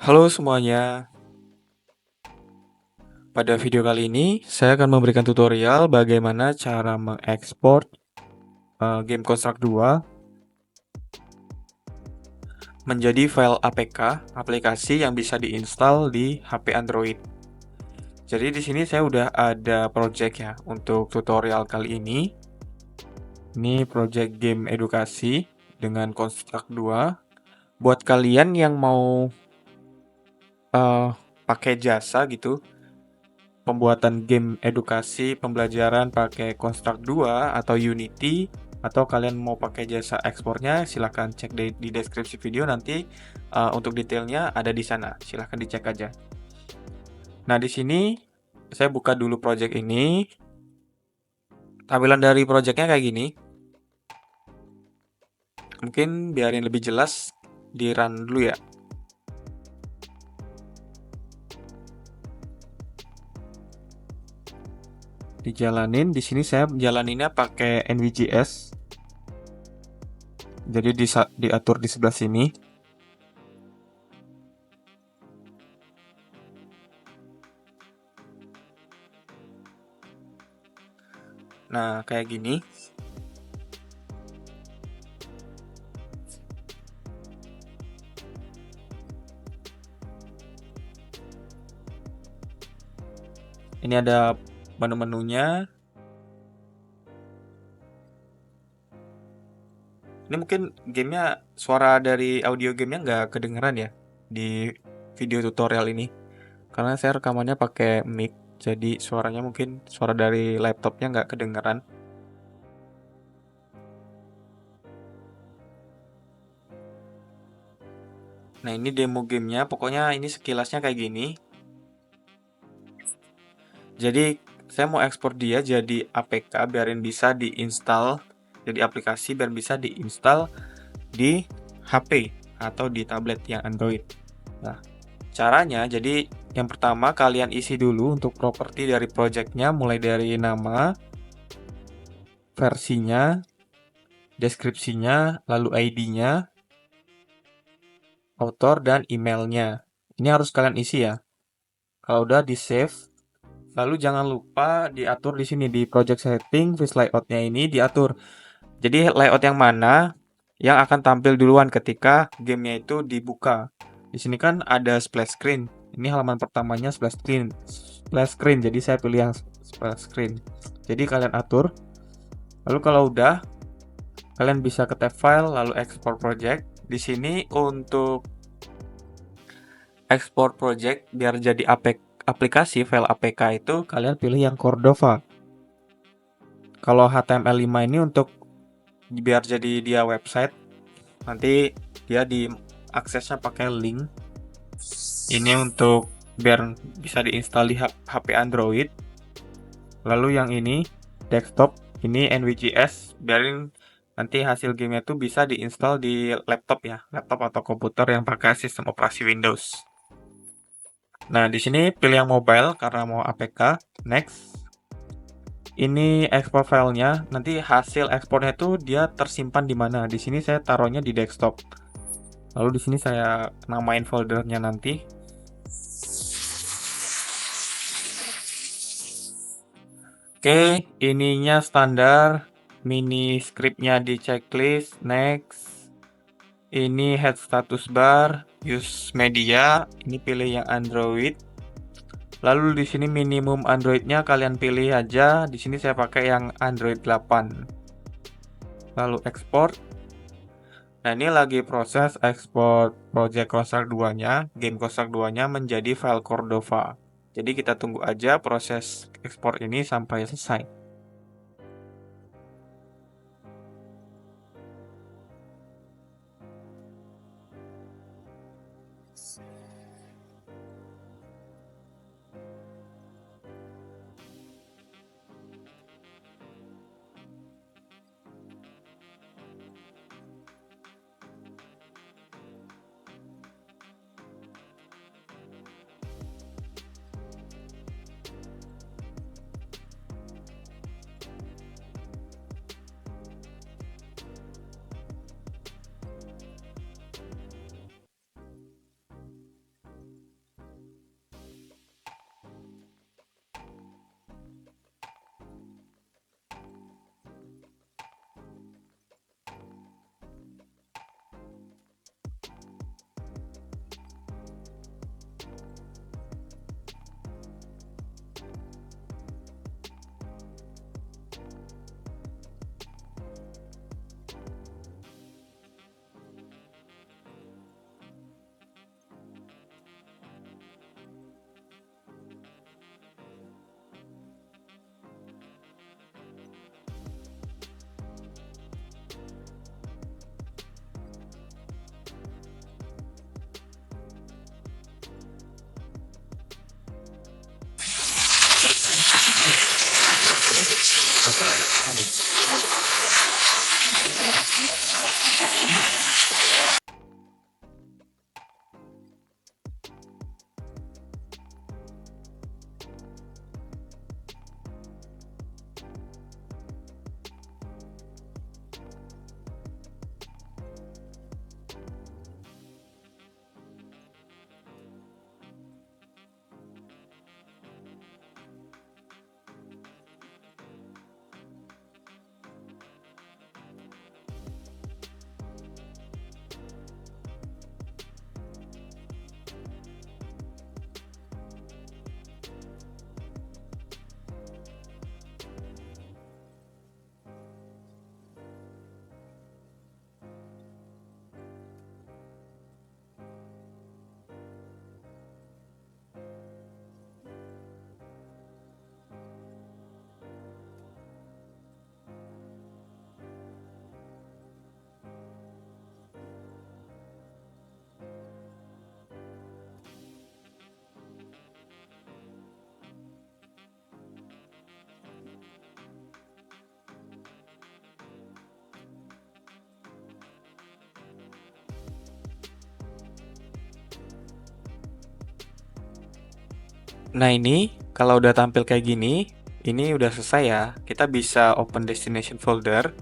Halo semuanya, pada video kali ini saya akan memberikan tutorial bagaimana cara mengekspor game Construct 2 menjadi file APK, aplikasi yang bisa diinstal di HP Android. Jadi di sini saya udah ada project ya untuk tutorial kali ini. Ini project game edukasi dengan Construct 2. Buat kalian yang mau eh, pakai jasa gitu, pembuatan game edukasi pembelajaran pakai Construct 2 atau Unity, atau kalian mau pakai jasa ekspornya, silahkan cek di deskripsi video nanti. Untuk detailnya ada di sana, silahkan dicek aja. Nah, di sini saya buka dulu project ini. Tampilan dari projectnya kayak gini. Mungkin biarin lebih jelas, di run dulu ya. Dijalanin. Di sini saya jalaninnya pakai NVJS. Jadi diatur di sebelah sini. Nah, kayak gini. Ini ada menu-menunya. Ini mungkin gamenya, suara dari audio gamenya nggak kedengeran ya di video tutorial ini. Karena saya rekamannya pakai mic, jadi suaranya mungkin suara dari laptopnya nggak kedengeran. Nah, ini demo gamenya, pokoknya ini sekilasnya kayak gini. Jadi saya mau ekspor dia jadi APK biarin bisa diinstal, jadi aplikasi biar bisa diinstal di HP atau di tablet yang Android. Nah, caranya, jadi yang pertama kalian isi dulu untuk properti dari projectnya, mulai dari nama, versinya, deskripsinya, lalu ID-nya, author, dan emailnya. Ini harus kalian isi ya. Kalau udah di save, lalu jangan lupa diatur di sini di project setting, face layout-nya ini diatur. Jadi layout yang mana yang akan tampil duluan ketika gamenya itu dibuka. Di sini kan ada splash screen. Ini halaman pertamanya splash screen. Splash screen. Jadi saya pilih yang splash screen. Jadi kalian atur. Lalu kalau udah, kalian bisa ke tab file lalu export project. Di sini untuk export project biar jadi aplikasi file APK itu kalian pilih yang Cordova. Kalau HTML5 ini untuk biar jadi dia website, nanti dia diaksesnya pakai link. Ini untuk biar bisa diinstal di HP Android. Lalu yang ini desktop, ini NVJS, biarin nanti hasil gamenya tuh bisa diinstal di laptop ya, laptop atau komputer yang pakai sistem operasi Windows. Nah, di sini pilih yang mobile karena mau APK. Next. Ini ekspor filenya, nanti hasil ekspornya itu dia tersimpan di mana. Di sini saya taruhnya di desktop. Lalu di sini saya namain foldernya nanti. Oke, ininya standar. Mini scriptnya di checklist. Next. Ini head status bar, use media. Ini pilih yang Android. Lalu di sini minimum Androidnya kalian pilih aja. Di sini saya pakai yang Android 8. Lalu export. Nah, ini lagi proses ekspor project Construct 2-nya, game Construct 2-nya menjadi file Cordova. Jadi kita tunggu aja proses ekspor ini sampai selesai. Nah ini kalau udah tampil kayak gini, ini udah selesai ya. Kita bisa open destination folder.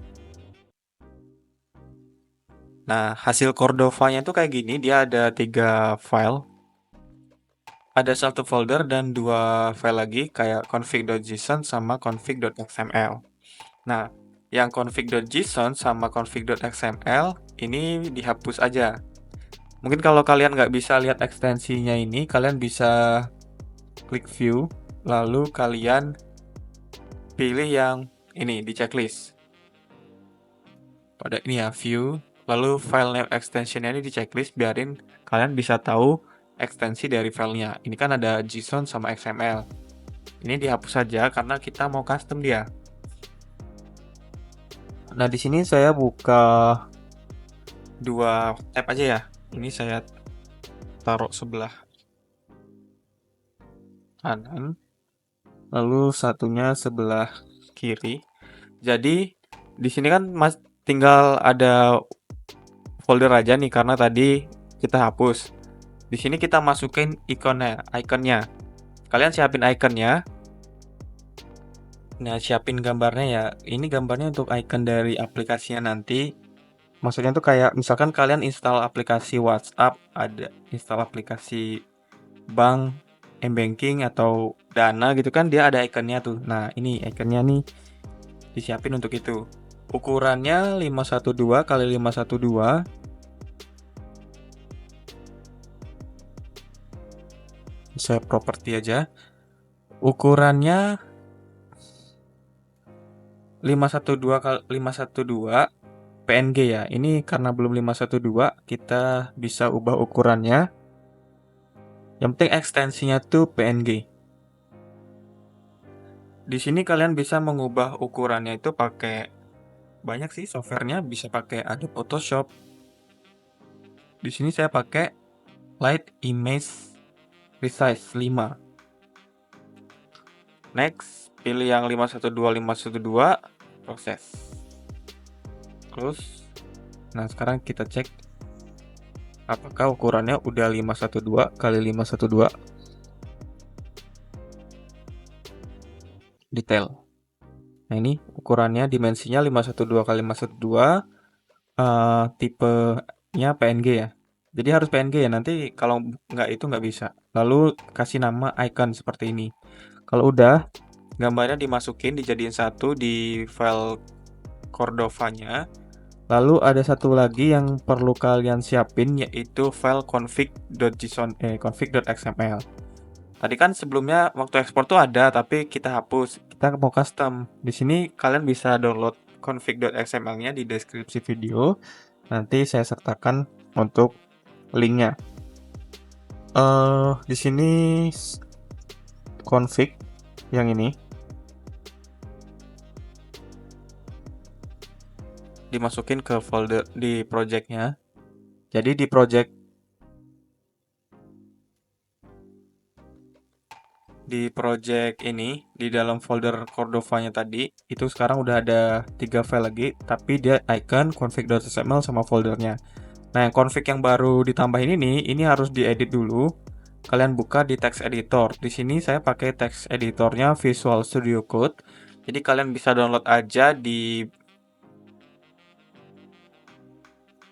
Nah hasil Cordova-nya tuh kayak gini, dia ada 3 file. Ada satu folder dan 2 file lagi kayak config.json sama config.xml. Nah, yang config.json sama config.xml ini dihapus aja. Mungkin kalau kalian nggak bisa lihat ekstensinya ini, kalian bisa klik view, lalu kalian pilih yang ini di checklist. Pada ini ya, view, lalu file name extensionnya ini di checklist, biarin kalian bisa tahu ekstensi dari filenya. Ini kan ada JSON sama XML. Ini dihapus saja karena kita mau custom dia. Nah, di sini saya buka 2 tab aja ya. Ini saya taruh sebelah kanan, lalu satunya sebelah kiri. Jadi di sini kan tinggal ada folder aja nih karena tadi kita hapus. Di sini kita masukin ikonnya. Kalian siapin ikonnya. Nah, siapin gambarnya ya. Ini gambarnya untuk icon dari aplikasinya nanti. Maksudnya tuh kayak misalkan kalian install aplikasi WhatsApp, ada install aplikasi bank, m-banking atau Dana gitu kan, dia ada ikonnya tuh. Nah, ini ikonnya nih disiapin untuk itu. Ukurannya 512 kali 512. Saya properti aja. Ukurannya 512 kali 512 PNG ya. Ini karena belum 512, kita bisa ubah ukurannya. Yang penting ekstensinya tuh PNG. Di sini kalian bisa mengubah ukurannya itu pakai banyak sih softwarenya, bisa pakai Adobe Photoshop. Di sini saya pakai Light Image Resize 5. Next, pilih yang 512 proses. Close. Nah, sekarang kita cek apakah ukurannya udah 512 kali 512. Detail. Nah, ini ukurannya dimensinya 512 kali 512, tipenya PNG ya. Jadi harus PNG ya, nanti kalau nggak itu nggak bisa. Lalu kasih nama icon seperti ini. Kalau udah, gambarnya dimasukin, dijadiin satu di file Cordova-nya. Lalu ada satu lagi yang perlu kalian siapin, yaitu file config.xml. Tadi kan sebelumnya waktu ekspor tuh ada, tapi kita hapus. Kita mau custom. Di sini kalian bisa download config.xml-nya di deskripsi video. Nanti saya sertakan untuk linknya. Di sini config yang ini dimasukin ke folder di project-nya. Jadi di project ini, di dalam folder Cordova-nya tadi, itu sekarang udah ada 3 file lagi, tapi dia icon, config.xml sama foldernya. Nah, yang config yang baru ditambahin ini harus diedit dulu. Kalian buka di text editor. Di sini saya pakai text editornya Visual Studio Code. Jadi kalian bisa download aja di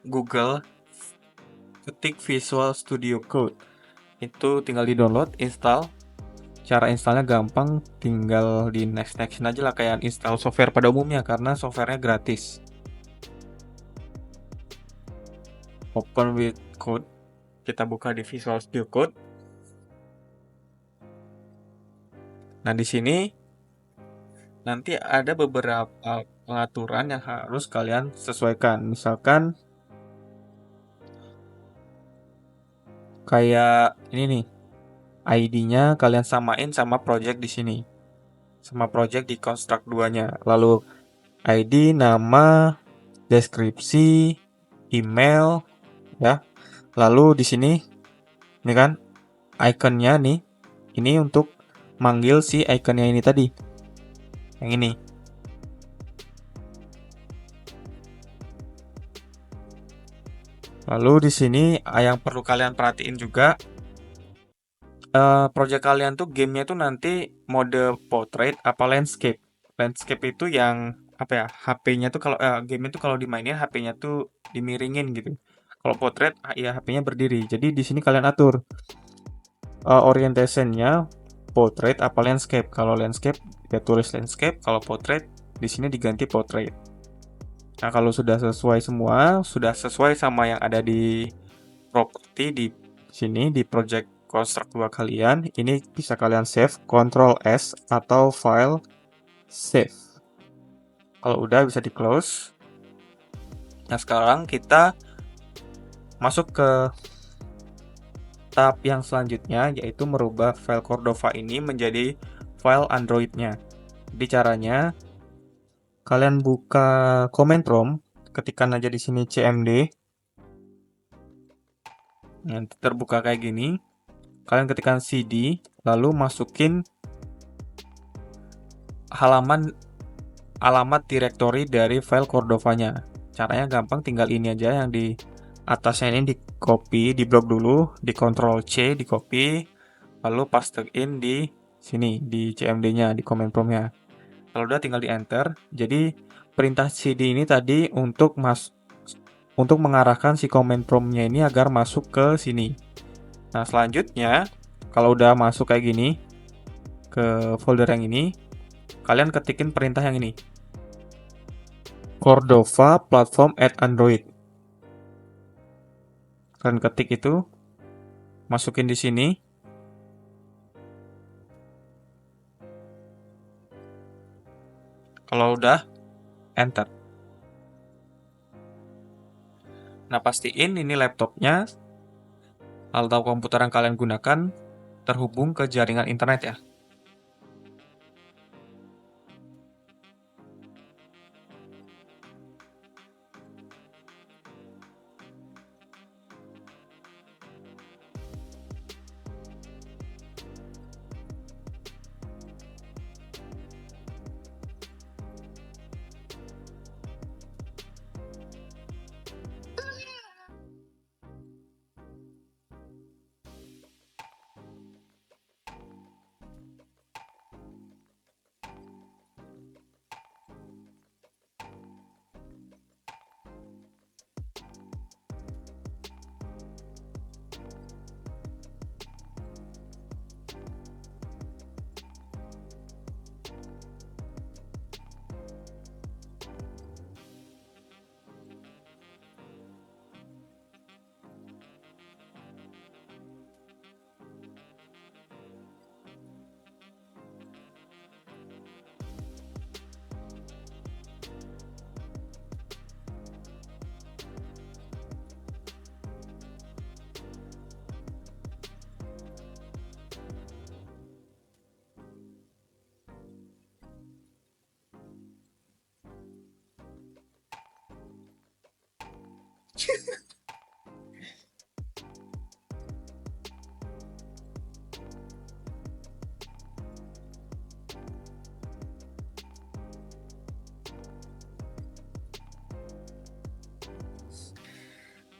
Google, ketik Visual Studio Code. Itu tinggal di-download, install. Cara installnya gampang, tinggal di next aja lah kayak install software pada umumnya karena softwarenya gratis. Open with code, kita buka di Visual Studio Code. Nah, di sini nanti ada beberapa pengaturan yang harus kalian sesuaikan. Misalkan kayak ini nih, ID-nya kalian samain sama project di sini. Sama project di construct 2-nya. Lalu ID, nama, deskripsi, email, ya. Lalu di sini ini kan ikonnya nih. Ini untuk manggil si ikonnya ini tadi. Yang ini. Lalu di sini yang perlu kalian perhatiin juga, project kalian tuh gamenya tuh nanti mode portrait apa landscape. Landscape itu yang apa ya? HP-nya tuh kalau game itu kalau dimainin HP-nya tuh dimiringin gitu. Kalau portrait ya HP-nya berdiri. Jadi di sini kalian atur orientationnya portrait apa landscape. Kalau landscape ya tulis landscape, kalau portrait di sini diganti portrait. Nah, kalau sudah sesuai semua, sudah sesuai sama yang ada di properti di sini di project construct 2 kalian, ini bisa kalian save Ctrl S atau file save. Kalau udah bisa di close. Nah, sekarang kita masuk ke tahap yang selanjutnya, yaitu merubah file Cordova ini menjadi file Android-nya. Jadi caranya kalian buka command prompt, ketikkan aja di sini cmd. Nanti terbuka kayak gini. Kalian ketikkan cd, lalu masukin alamat direktori dari file Cordova-nya. Caranya gampang, tinggal ini aja yang di atasnya ini di copy, di blok dulu, di Ctrl C, di copy, lalu pastein di sini, di cmd-nya, di command prompt-nya. Kalau udah tinggal di enter. Jadi perintah cd ini tadi untuk mengarahkan si command prompt-nya ini agar masuk ke sini. Nah, selanjutnya kalau udah masuk kayak gini ke folder yang ini, kalian ketikin perintah yang ini. Cordova platform add Android. Kalian ketik itu, masukin di sini. Kalau udah, enter. Nah, pastiin ini laptopnya atau komputer yang kalian gunakan terhubung ke jaringan internet ya.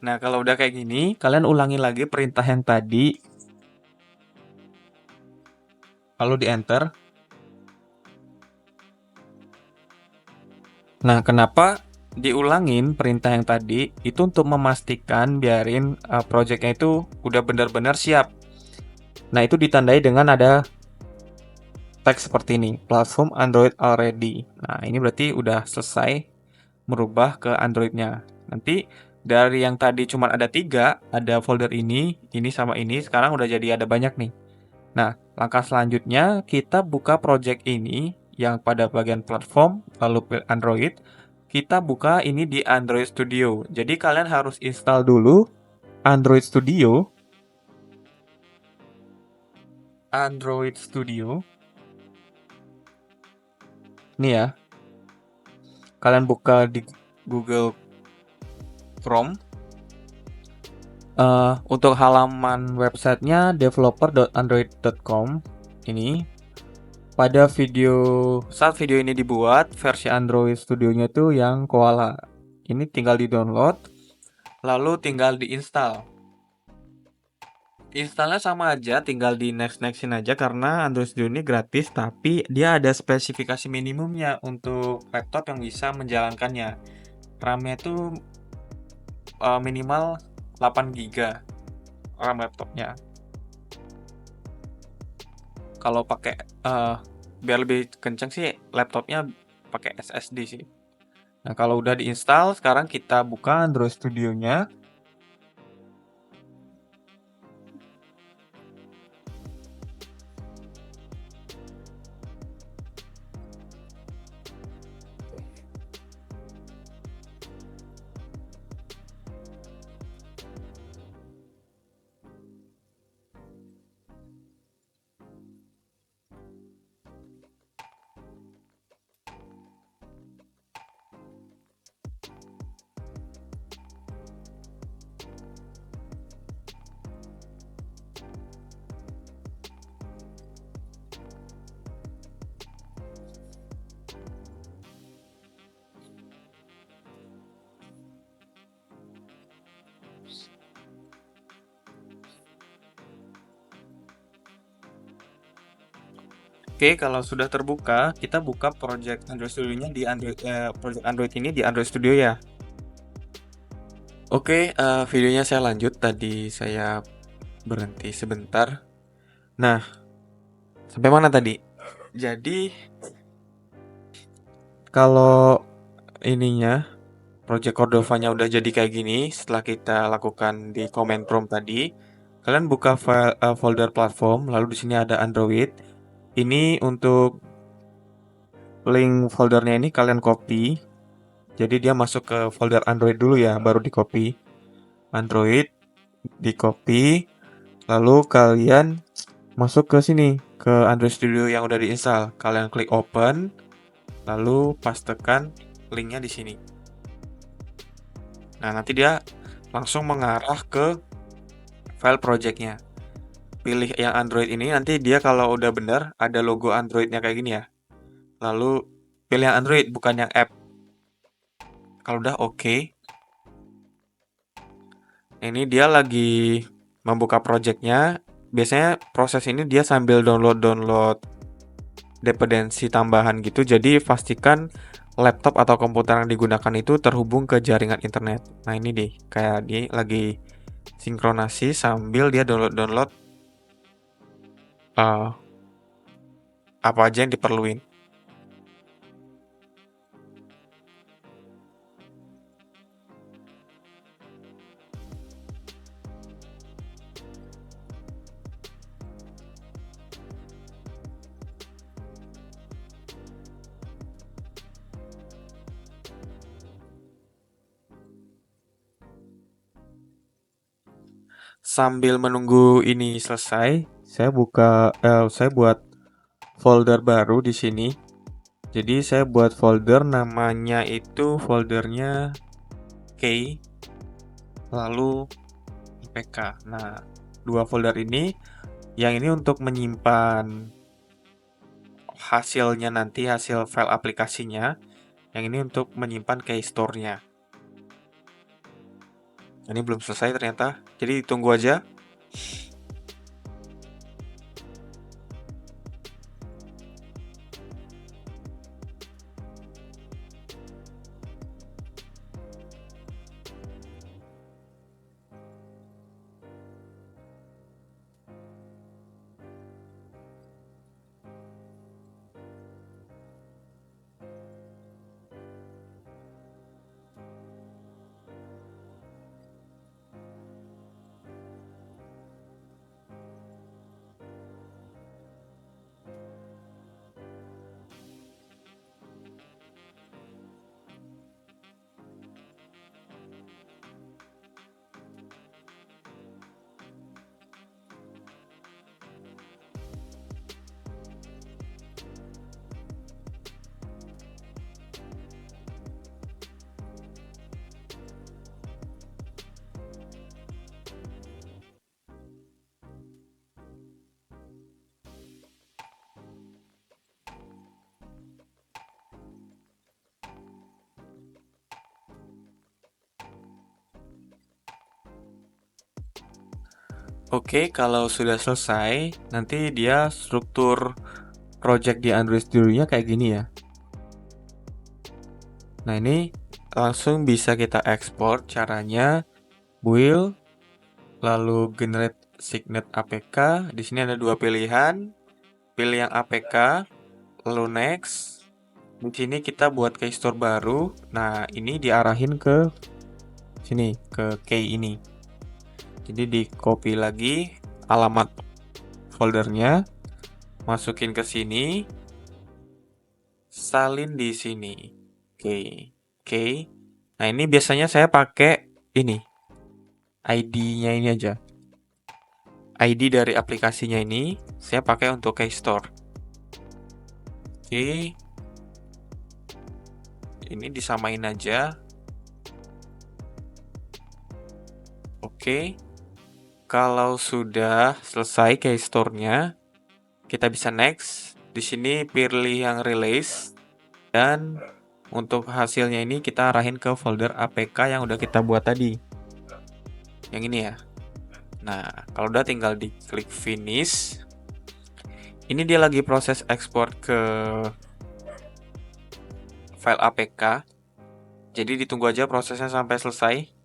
Nah, kalau udah kayak gini, kalian ulangi lagi perintah yang tadi, lalu di enter. Nah, kenapa diulangin perintah yang tadi? Itu untuk memastikan biarin projectnya itu udah benar-benar siap. Nah, itu ditandai dengan ada teks seperti ini, platform Android already. Nah, ini berarti udah selesai merubah ke Android-nya. Nanti dari yang tadi cuma ada 3, ada folder ini sama ini, sekarang udah jadi ada banyak nih. Nah, langkah selanjutnya kita buka project ini yang pada bagian platform, lalu pilih Android. Kita buka ini di Android Studio. Jadi kalian harus install dulu Android Studio. Android Studio. Ini ya. Kalian buka di Google Chrome. Untuk halaman websitenya developer.android.com. Ini pada saat video ini dibuat, versi Android Studio-nya tuh yang Koala. Ini tinggal di-download, lalu tinggal di-install. Installnya sama aja, tinggal di next-nextin aja karena Android Studio ini gratis, tapi dia ada spesifikasi minimumnya untuk laptop yang bisa menjalankannya. RAM-nya itu minimal 8 GB RAM laptopnya. Kalau pakai biar lebih kenceng sih laptopnya pakai SSD sih. Nah, kalau udah diinstal, sekarang kita buka Android Studio-nya. Oke, kalau sudah terbuka, kita buka project Android Studio-nya di project Android ini di Android Studio ya. Oke, videonya saya lanjut. Tadi saya berhenti sebentar. Nah, sampai mana tadi? Jadi, kalau ininya, Project Cordova-nya udah jadi kayak gini, setelah kita lakukan di command prompt tadi, kalian buka folder platform, lalu di sini ada Android. Ini untuk link foldernya ini kalian copy. Jadi dia masuk ke folder Android dulu ya, baru di copy. Android di copy, lalu kalian masuk ke sini, ke Android Studio yang udah diinstal. Kalian klik open, lalu pastekan linknya di sini. Nah, nanti dia langsung mengarah ke file projectnya. Pilih yang Android ini, nanti dia kalau udah bener, ada logo Androidnya kayak gini ya. Lalu pilih yang Android, bukan yang app. Kalau udah oke, ini dia lagi membuka projectnya. Biasanya proses ini dia sambil download dependensi tambahan gitu. Jadi pastikan laptop atau komputer yang digunakan itu terhubung ke jaringan internet. Nah ini deh, kayak dia lagi sinkronasi sambil dia download uh, apa aja yang diperluin. Sambil menunggu ini selesai, saya buat folder baru di sini. Jadi saya buat folder namanya itu foldernya K lalu IPK. Nah, dua folder ini, yang ini untuk menyimpan hasilnya nanti, hasil file aplikasinya. Yang ini untuk menyimpan key store-nya. Ini belum selesai ternyata, jadi tunggu aja. Oke, kalau sudah selesai, nanti dia struktur project di Android Studio-nya kayak gini ya. Nah, ini langsung bisa kita ekspor. Caranya build, lalu generate signet APK. Di sini ada dua pilihan. Pilih yang APK, lalu next. Di sini kita buat keystore baru. Nah, ini diarahin ke sini, ke key ini. Jadi di copy lagi alamat foldernya, masukin ke sini, salin di sini. Oke. Nah, ini biasanya saya pakai ini. ID-nya ini aja. ID dari aplikasinya ini saya pakai untuk keystore. Oke. Ini disamain aja. Oke. Kalau sudah selesai keystore-nya, kita bisa next. Di sini pilih yang release dan untuk hasilnya ini kita arahin ke folder APK yang udah kita buat tadi. Yang ini ya. Nah, kalau udah tinggal diklik finish. Ini dia lagi proses ekspor ke file APK. Jadi ditunggu aja prosesnya sampai selesai.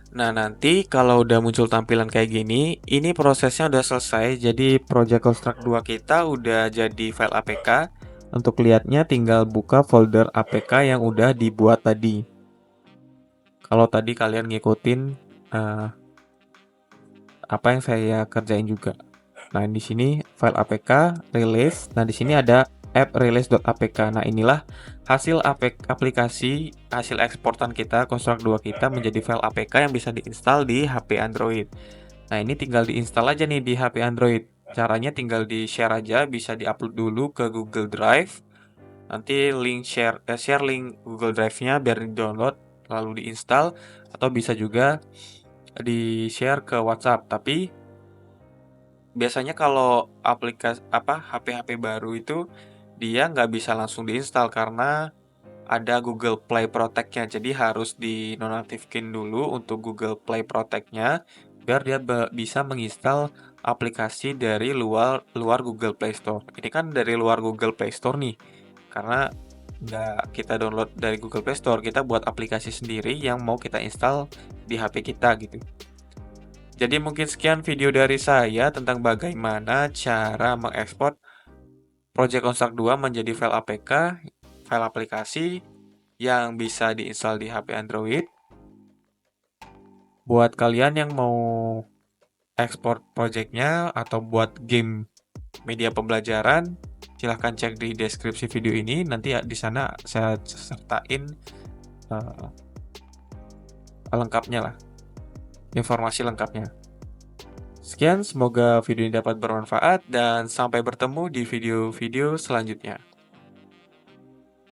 Nah, nanti kalau udah muncul tampilan kayak gini, ini prosesnya udah selesai. Jadi Project Construct 2 kita udah jadi file APK. Untuk lihatnya tinggal buka folder APK yang udah dibuat tadi. Kalau tadi kalian ngikutin apa yang saya kerjain juga. Nah, di sini file APK release. Nah, di sini ada app release.apk. Nah, inilah hasil aplikasi hasil eksportan kita Construct 2 kita menjadi file APK yang bisa diinstal di HP Android. Nah, ini tinggal diinstal aja nih di HP Android. Caranya tinggal di-share aja, bisa di-upload dulu ke Google Drive. Nanti share link Google Drive-nya biar di-download lalu diinstal, atau bisa juga di-share ke WhatsApp. Tapi biasanya kalau HP-HP baru itu dia nggak bisa langsung diinstal karena ada Google Play Protect-nya. Jadi harus dinonaktifkan dulu untuk Google Play Protect-nya biar dia bisa menginstal aplikasi dari luar Google Play Store. Ini kan dari luar Google Play Store nih. Karena nggak kita download dari Google Play Store, kita buat aplikasi sendiri yang mau kita install di HP kita gitu. Jadi mungkin sekian video dari saya tentang bagaimana cara mengekspor Project Construct 2 menjadi file APK, file aplikasi yang bisa diinstal di HP Android. Buat kalian yang mau ekspor projectnya atau buat game media pembelajaran, silahkan cek di deskripsi video ini. Nanti di sana saya sertain lengkapnya lah. informasi lengkapnya. Sekian, semoga video ini dapat bermanfaat dan sampai bertemu di video-video selanjutnya.